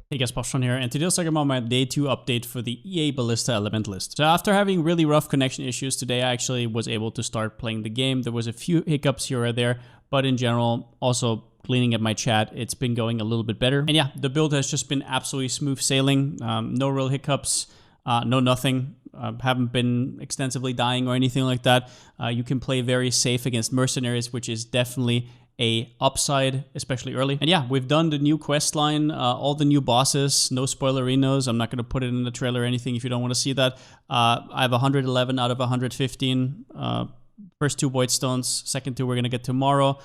Hey guys, Palsteron here, and today I'll talk about my day 2 update for the EA Ballista Elementalist. So after having really rough connection issues today, I actually was able to start playing the game. There was a few hiccups here or there, but in general, also cleaning at my chat, it's been going a little bit better. And yeah, the build has just been absolutely smooth sailing, no real hiccups, no nothing. Haven't been extensively dying or anything like that. You can play very safe against mercenaries, which is definitely a upside, especially early. And yeah, we've done the new quest line, all the new bosses, no spoilerinos. I'm not going to put it in the trailer or anything if you don't want to see that. I have 111 out of 115. First 2 void stones, second 2 we're going to get tomorrow.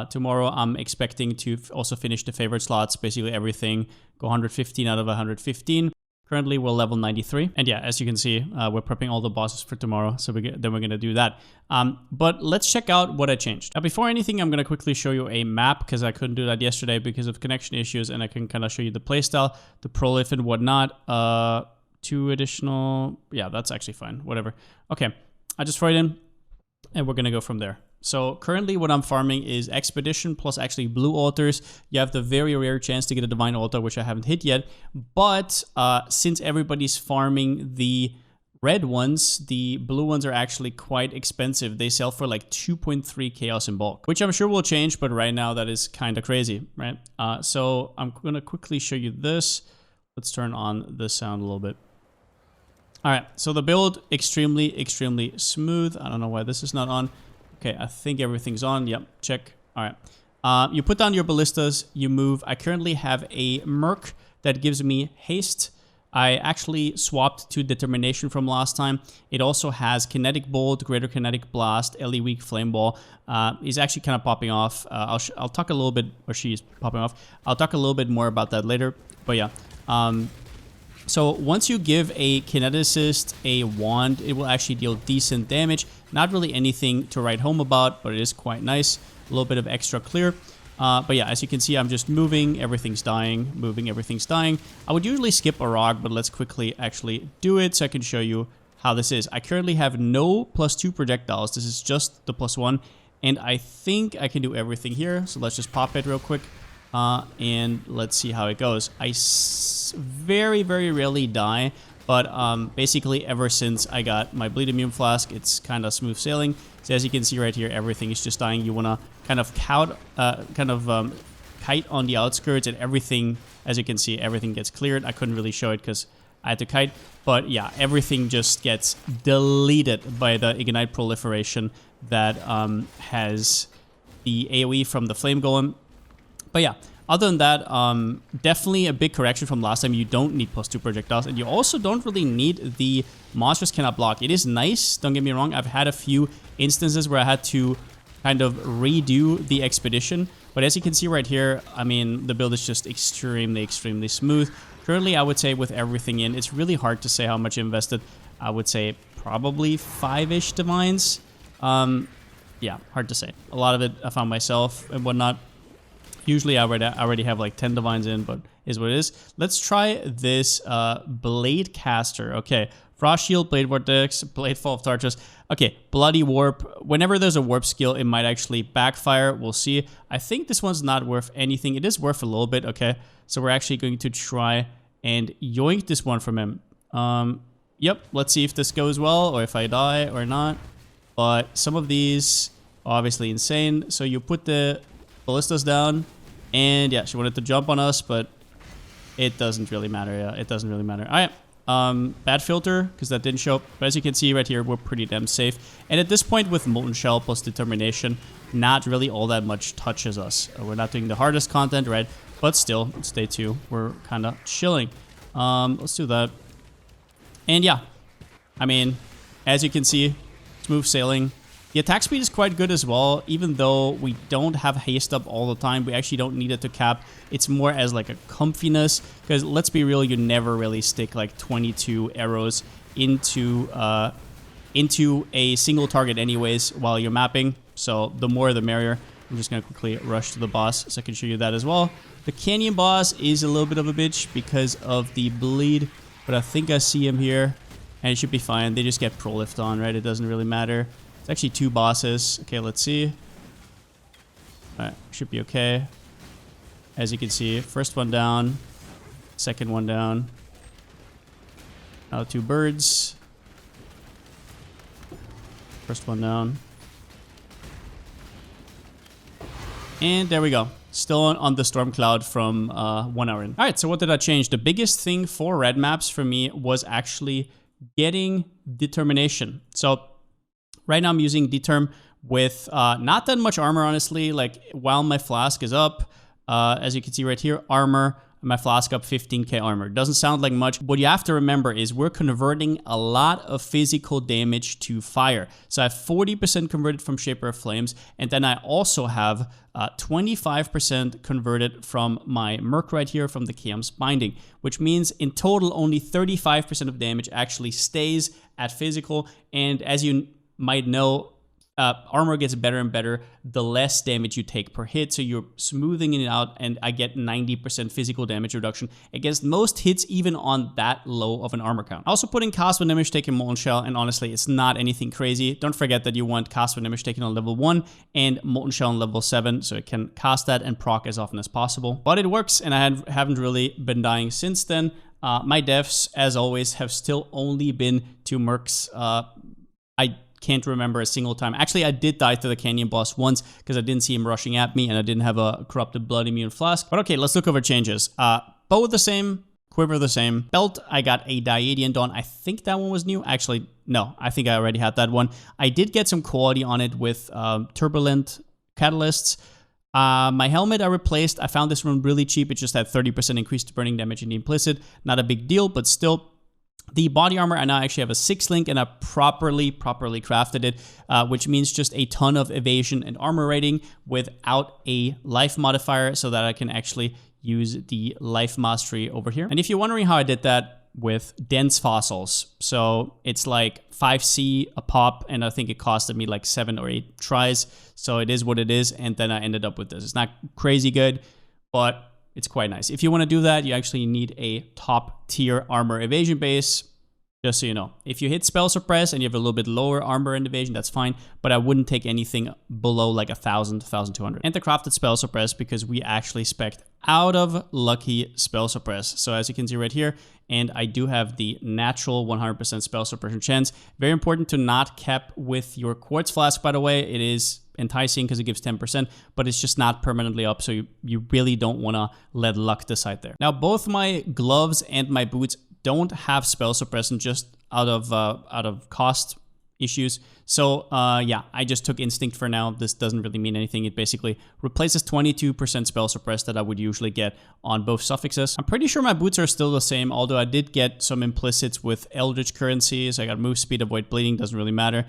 Tomorrow I'm expecting to also finish the favorite slots, basically everything, go 115 out of 115. Currently, we're level 93. And yeah, as you can see, we're prepping all the bosses for tomorrow. So then we're going to do that. But let's check out what I changed. Now, before anything, I'm going to quickly show you a map because I couldn't do that yesterday because of connection issues. And I can kind of show you the playstyle, the prolif and whatnot. 2 additional... Yeah, that's actually fine. Whatever. Okay, I just throw it in and we're going to go from there. So currently what I'm farming is Expedition plus actually blue altars. You have the very rare chance to get a divine altar, which I haven't hit yet. But since everybody's farming the red ones, the blue ones are actually quite expensive. They sell for like 2.3 chaos in bulk, which I'm sure will change, but right now that is kind of crazy, right? So I'm going to quickly show you this. Let's turn on the sound a little bit. All right, so the build, extremely smooth. I don't know why this is not on. Okay, I think everything's on. Yep, check. All right. You put down your ballistas, you move. I currently have a Merc that gives me haste. I actually swapped to determination from last time. It also has kinetic bolt, greater kinetic blast, LE weak flame ball. Is actually kind of popping off. I'll talk a little bit, or she's popping off. I'll talk a little bit more about that later. But yeah. So once you give a kineticist a wand, it will actually deal decent damage. Not really anything to write home about, but it is quite nice. A little bit of extra clear. But yeah, as you can see, I'm just moving. Everything's dying. Moving. Everything's dying. I would usually skip a rock, but let's quickly actually do it so I can show you how this is. I currently have no +2 projectiles. This is just the +1. And I think I can do everything here. So let's just pop it real quick. And let's see how it goes. I very rarely die. But basically, ever since I got my Bleed Immune Flask, it's kind of smooth sailing. So as you can see right here, everything is just dying. You want to kind of kite on the outskirts, and everything, as you can see, everything gets cleared. I couldn't really show it because I had to kite. But yeah, everything just gets deleted by the Ignite proliferation that has the AoE from the Flame Golem. But yeah. Other than that, definitely a big correction from last time. You don't need +2 projectiles, and you also don't really need the monsters cannot block. It is nice, don't get me wrong. I've had a few instances where I had to kind of redo the expedition, but as you can see right here, I mean, the build is just extremely smooth. Currently, I would say with everything in, it's really hard to say how much I invested. I would say probably 5-ish divines. Yeah, hard to say. A lot of it I found myself and whatnot. Usually I already have like 10 divines in, but is what it is. Let's try this Blade Caster. Okay, Frost Shield, Blade Vortex, Blade Fall of Tartarus. Okay, Bloody Warp. Whenever there's a warp skill, it might actually backfire. We'll see. I think this one's not worth anything. It is worth a little bit, okay? So we're actually going to try and yoink this one from him. Yep, let's see if this goes well or if I die or not. But some of these are obviously insane. So you put the ballistas down, and yeah, she wanted to jump on us, but it doesn't really matter. Yeah, it doesn't really matter. All right, bad filter because that didn't show up, but as you can see right here, we're pretty damn safe. And at this point, with Molten Shell plus Determination, not really all that much touches us. We're not doing the hardest content, right? But still, it's day 2. We're kind of chilling. Let's do that. And yeah, I mean, as you can see, smooth sailing. The attack speed is quite good as well, even though we don't have haste up all the time. We actually don't need it to cap. It's more as like a comfiness, because let's be real, you never really stick like 22 arrows into a single target anyways while you're mapping. So the more the merrier. I'm just going to quickly rush to the boss so I can show you that as well. The Canyon boss is a little bit of a bitch because of the bleed, but I think I see him here, and it should be fine. They just get prolift on, right? It doesn't really matter. It's actually 2 bosses. Okay, let's see. Alright, should be okay. As you can see, first one down. Second one down. Now 2 birds. First one down. And there we go. Still on the storm cloud from 1 hour in. All right, so what did I change? The biggest thing for red maps for me was actually getting determination. So right now I'm using determ with not that much armor, honestly. Like while my flask is up, as you can see right here, armor, my flask up 15k armor. Doesn't sound like much. What you have to remember is we're converting a lot of physical damage to fire. So I have 40% converted from Shaper of Flames, and then I also have 25% converted from my Merc right here from the Chaos Binding, which means in total only 35% of damage actually stays at physical. And as you might know, armor gets better and better the less damage you take per hit, so you're smoothing it out, and I get 90% physical damage reduction against most hits, even on that low of an armor count. Also putting Cast when Image taken Molten Shell, and honestly, it's not anything crazy. Don't forget that you want Cast when Image taken on level 1 and Molten Shell on level 7, so it can cast that and proc as often as possible. But it works, and I haven't really been dying since then. My deaths, as always, have still only been to Mercs. I can't remember a single time. Actually, I did die to the Canyon boss once because I didn't see him rushing at me and I didn't have a Corrupted Blood Immune Flask. But okay, let's look over changes. Bow the same, quiver the same. Belt, I got a Diadian Dawn. I think that one was new. Actually, no, I think I already had that one. I did get some quality on it with Turbulent Catalysts. My helmet I replaced. I found this one really cheap. It just had 30% increased burning damage in the implicit. Not a big deal, but still. The body armor, I now actually have a 6 link, and I properly crafted it, which means just a ton of evasion and armor rating without a life modifier, so that I can actually use the life mastery over here. And if you're wondering how I did that, with dense fossils. So it's like 5C a pop, and I think it costed me like 7 or 8 tries. So it is what it is, and then I ended up with this. It's not crazy good, but it's quite nice. If you want to do that, you actually need a top tier armor evasion base, just so you know. If you hit spell suppress and you have a little bit lower armor and evasion, that's fine, but I wouldn't take anything below like 1,000, 1,200. And the crafted spell suppress, because we actually spec'd out of lucky spell suppress. So as you can see right here, and I do have the natural 100% spell suppression chance. Very important to not cap with your quartz flask, by the way. It is enticing because it gives 10%, but it's just not permanently up, so you really don't want to let luck decide there. Now, both my gloves and my boots don't have spell suppression, just out of cost issues. So yeah, I just took instinct for now. This doesn't really mean anything. It basically replaces 22% spell suppress that I would usually get on both suffixes. I'm pretty sure my boots are still the same, although I did get some implicits with Eldritch currencies. I got move speed, avoid bleeding, doesn't really matter.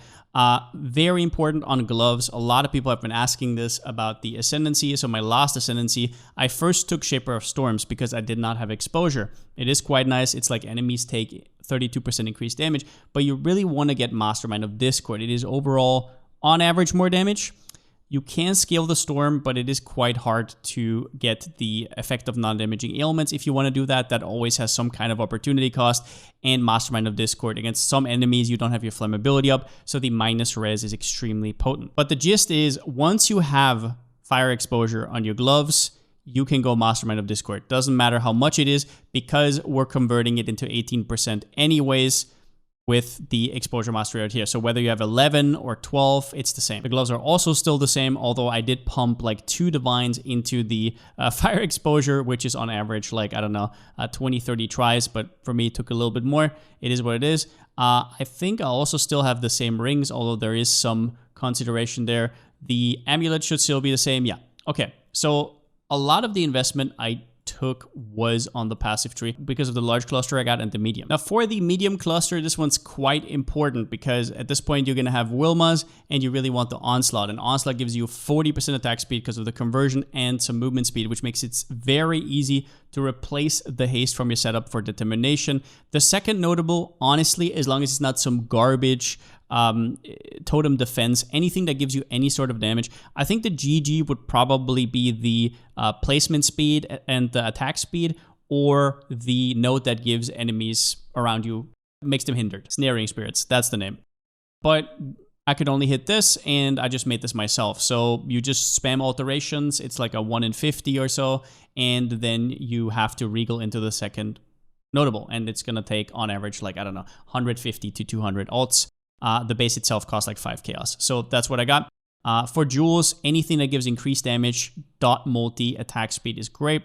Very important on gloves. A lot of people have been asking this about the Ascendancy. So my last Ascendancy, I first took Shaper of Storms because I did not have exposure. It is quite nice. It's like enemies take 32% increased damage, but you really want to get Mastermind of Discord. It is overall, on average, more damage. You can scale the Storm, but it is quite hard to get the effect of non-damaging ailments. If you want to do that, that always has some kind of opportunity cost. And Mastermind of Discord, against some enemies, you don't have your flammability up, so the minus res is extremely potent. But the gist is, once you have fire exposure on your gloves, you can go Mastermind of Discord. Doesn't matter how much it is, because we're converting it into 18% anyways with the exposure mastery right here. So whether you have 11 or 12, it's the same. The gloves are also still the same, although I did pump like 2 divines into the fire exposure, which is on average like, I don't know, 20, 30 tries, but for me it took a little bit more. It is what it is. I think I also still have the same rings, although there is some consideration there. The amulet should still be the same. Yeah. Okay. So a lot of the investment I took was on the passive tree because of the large cluster I got and the medium. Now for the medium cluster, this one's quite important because at this point you're going to have Wilmas and you really want the Onslaught. And Onslaught gives you 40% attack speed because of the conversion and some movement speed, which makes it very easy to replace the haste from your setup for determination. The second notable, honestly, as long as it's not some garbage totem defense, anything that gives you any sort of damage. I think the GG would probably be the placement speed and the attack speed, or the note that gives enemies around you, makes them hindered. Snaring Spirits, that's the name. But I could only hit this, and I just made this myself. So you just spam alterations. It's like a 1 in 50 or so, and then you have to regal into the second notable, and it's going to take, on average, like, I don't know, 150 to 200 alts. The base itself costs like 5 chaos. So that's what I got. For jewels, anything that gives increased damage, dot multi, attack speed is great.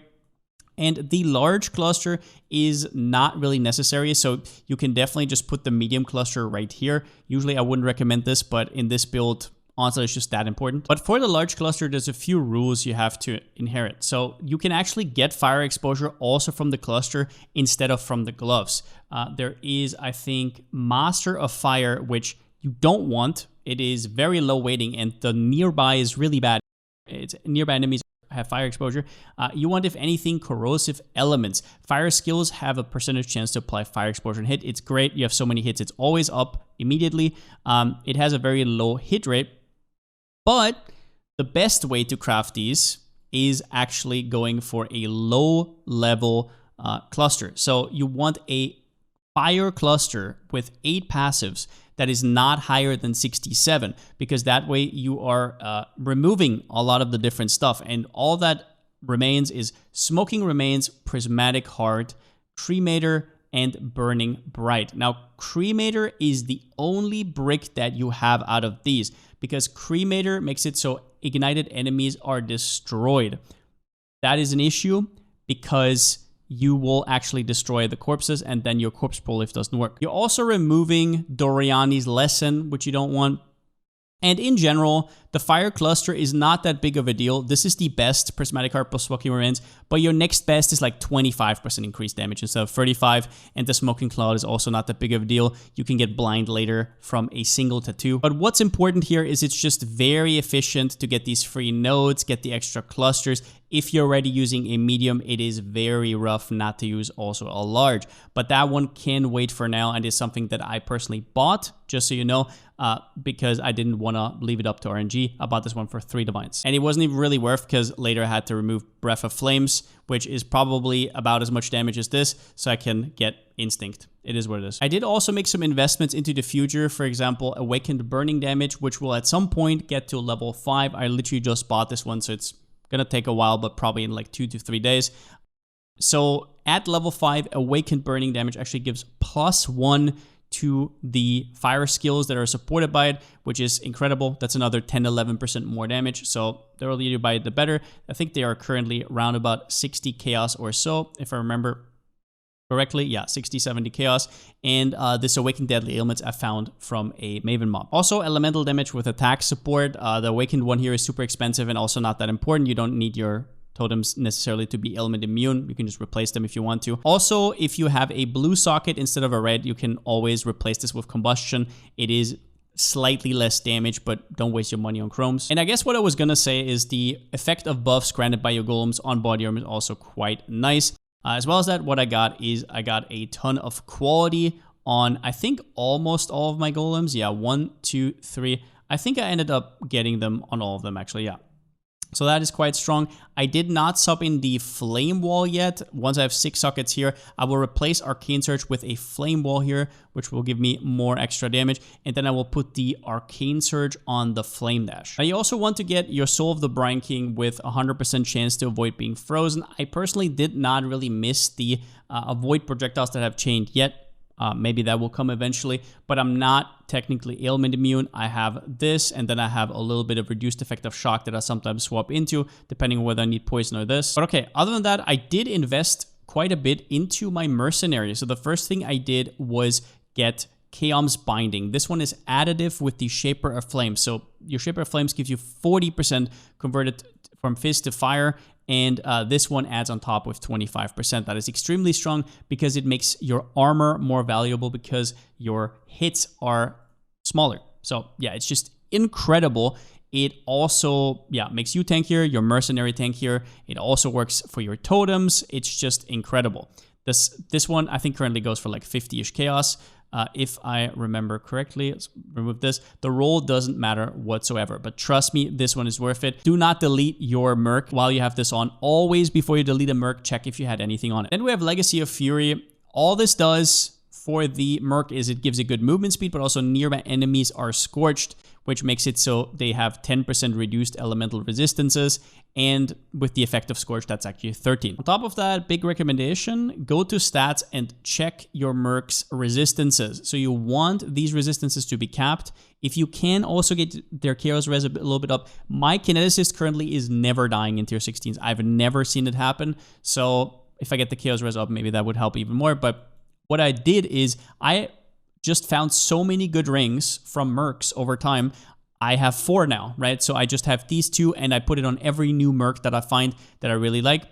And the large cluster is not really necessary, so you can definitely just put the medium cluster right here. Usually I wouldn't recommend this, but in this build, honestly, it's just that important. But for the large cluster, there's a few rules you have to inherit. So you can actually get fire exposure also from the cluster instead of from the gloves. There is, I think, Master of Fire, which you don't want. It is very low weighting, and the nearby is really bad. It's nearby enemies have fire exposure. You want, if anything, corrosive elements. Fire skills have a percentage chance to apply fire exposure and hit. It's great. You have so many hits. It's always up immediately. It has a very low hit rate, but the best way to craft these is actually going for a low level cluster. So you want a fire cluster with 8 passives that is not higher than 67, because that way you are removing a lot of the different stuff, and all that remains is Smoking Remains, Prismatic Heart, Cremator, and Burning Bright. Now, Cremator is the only brick that you have out of these, because Cremator makes it so ignited enemies are destroyed. That is an issue because you will actually destroy the corpses, and then your corpse prolife doesn't work. You're also removing Doriani's Lesson, which you don't want. And in general, the fire cluster is not that big of a deal. This is the best Prismatic Heart plus Smoking Remains, but your next best is like 25% increased damage instead of 35, and the Smoking Cloud is also not that big of a deal. You can get blind later from a single tattoo. But what's important here is it's just very efficient to get these free nodes, get the extra clusters. If you're already using a medium, it is very rough not to use also a large. But that one can wait for now, and is something that I personally bought, just so you know, because I didn't want to leave it up to RNG. I bought this one for 3 divines. And it wasn't even really worth, because later I had to remove Breath of Flames, which is probably about as much damage as this, so I can get Instinct. It is what it is. I did also make some investments into the future. For example, Awakened Burning Damage, which will at some point get to level 5. I literally just bought this one, so it's gonna take a while, but probably in like 2 to 3 days. So at level 5, Awakened Burning Damage actually gives +1 to the fire skills that are supported by it, which is incredible. That's another 10-11% more damage. So the earlier you buy it, the better. I think they are currently around about 60 chaos or so, if I remember correctly. Yeah, 60-70 chaos. And this Awakened Deadly Ailments I found from a Maven mob. Also, elemental damage with attack support. The Awakened one here is super expensive and also not that important. You don't need your totems necessarily to be element immune. You can just replace them if you want to. Also, if you have a blue socket instead of a red, you can always replace this with combustion. It is slightly less damage, but don't waste your money on chromes. And I guess what I was gonna say is the effect of buffs granted by your golems on body armor is also quite nice. As well as that, what I got is I got a ton of quality on, I think, almost all of my golems. Yeah, 1, 2, 3. I think I ended up getting them on all of them, actually, yeah. So that is quite strong. I did not sub in the Flame Wall yet. Once I have 6 sockets here, I will replace Arcane Surge with a Flame Wall here, which will give me more extra damage. And then I will put the Arcane Surge on the Flame Dash. Now you also want to get your Soul of the Brine King with 100% chance to avoid being frozen. I personally did not really miss the avoid projectiles that have chained yet. Maybe that will come eventually, but I'm not technically ailment immune. I have this, and then I have a little bit of reduced effect of shock that I sometimes swap into, depending on whether I need poison or this. But okay, other than that, I did invest quite a bit into my mercenary. So the first thing I did was get Chaos Binding. This one is additive with the Shaper of Flames. So your Shaper of Flames gives you 40% converted from fizz to fire, and this one adds on top with 25%. That is extremely strong because it makes your armor more valuable because your hits are smaller. So yeah, it's just incredible. It also, yeah, makes you tankier, your mercenary tankier. It also works for your totems. It's just incredible. This one I think currently goes for like 50-ish chaos. If I remember correctly, let's remove this. The roll doesn't matter whatsoever, but trust me, this one is worth it. Do not delete your merc while you have this on. Always, before you delete a merc, check if you had anything on it. Then we have Legacy of Fury. All this does for the merc is it gives a good movement speed, but also nearby enemies are scorched, which makes it so they have 10% reduced elemental resistances, and with the effective scourge, that's actually 13. On top of that, big recommendation, go to stats and check your mercs resistances. So you want these resistances to be capped. If you can also get their Chaos Res a little bit up, my Kineticist currently is never dying in tier 16s. I've never seen it happen. So if I get the Chaos Res up, maybe that would help even more. But what I did is I just found so many good rings from mercs over time. I have 4 now, right? So I just have these 2 and I put it on every new merc that I find that I really like.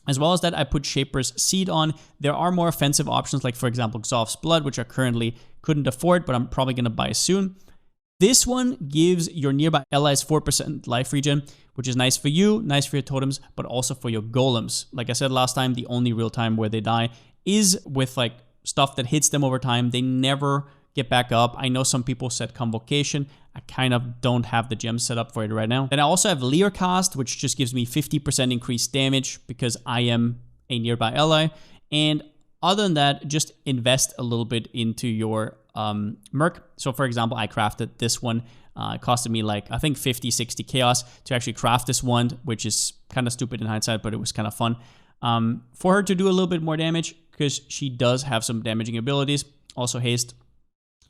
As well as that, I put Shaper's Seed on. There are more offensive options, like for example, Xolf's Blood, which I currently couldn't afford, but I'm probably gonna buy soon. This one gives your nearby allies 4% life regen, which is nice for you, nice for your totems, but also for your golems. Like I said last time, the only real time where they die is with like stuff that hits them over time. They never get back up. I know some people set Convocation. I kind of don't have the gems set up for it right now. Then I also have Leercast, which just gives me 50% increased damage because I am a nearby ally. And other than that, just invest a little bit into your merc. So for example, I crafted this one. It costed me like, I think 50, 60 chaos to actually craft this one, which is kind of stupid in hindsight, but it was kind of fun. For her to do a little bit more damage, because she does have some damaging abilities, also haste.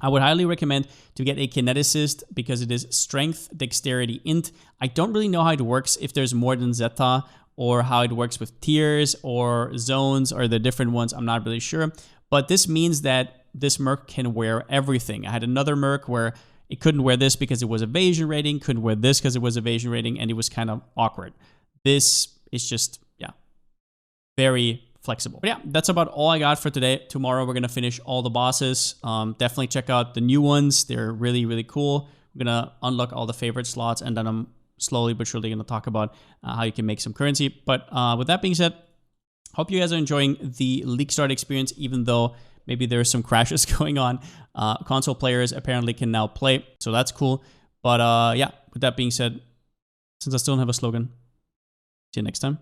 I would highly recommend to get a Kineticist because it is Strength, Dexterity, Int. I don't really know how it works, if there's more than Zeta, or how it works with tiers or zones or the different ones. I'm not really sure. But this means that this merc can wear everything. I had another merc where it couldn't wear this because it was evasion rating, couldn't wear this because it was evasion rating, and it was kind of awkward. This is just, yeah, very flexible. But yeah, that's about all I got for today. Tomorrow we're gonna finish all the bosses. Definitely check out the new ones. They're really, really cool. We're gonna unlock all the favorite slots, and then I'm slowly but surely gonna talk about how you can make some currency. But with that being said, hope you guys are enjoying the Leaguestart experience, even though maybe there's some crashes going on. Console players apparently can now play, so that's cool. But yeah, with that being said, since I still don't have a slogan, see you next time.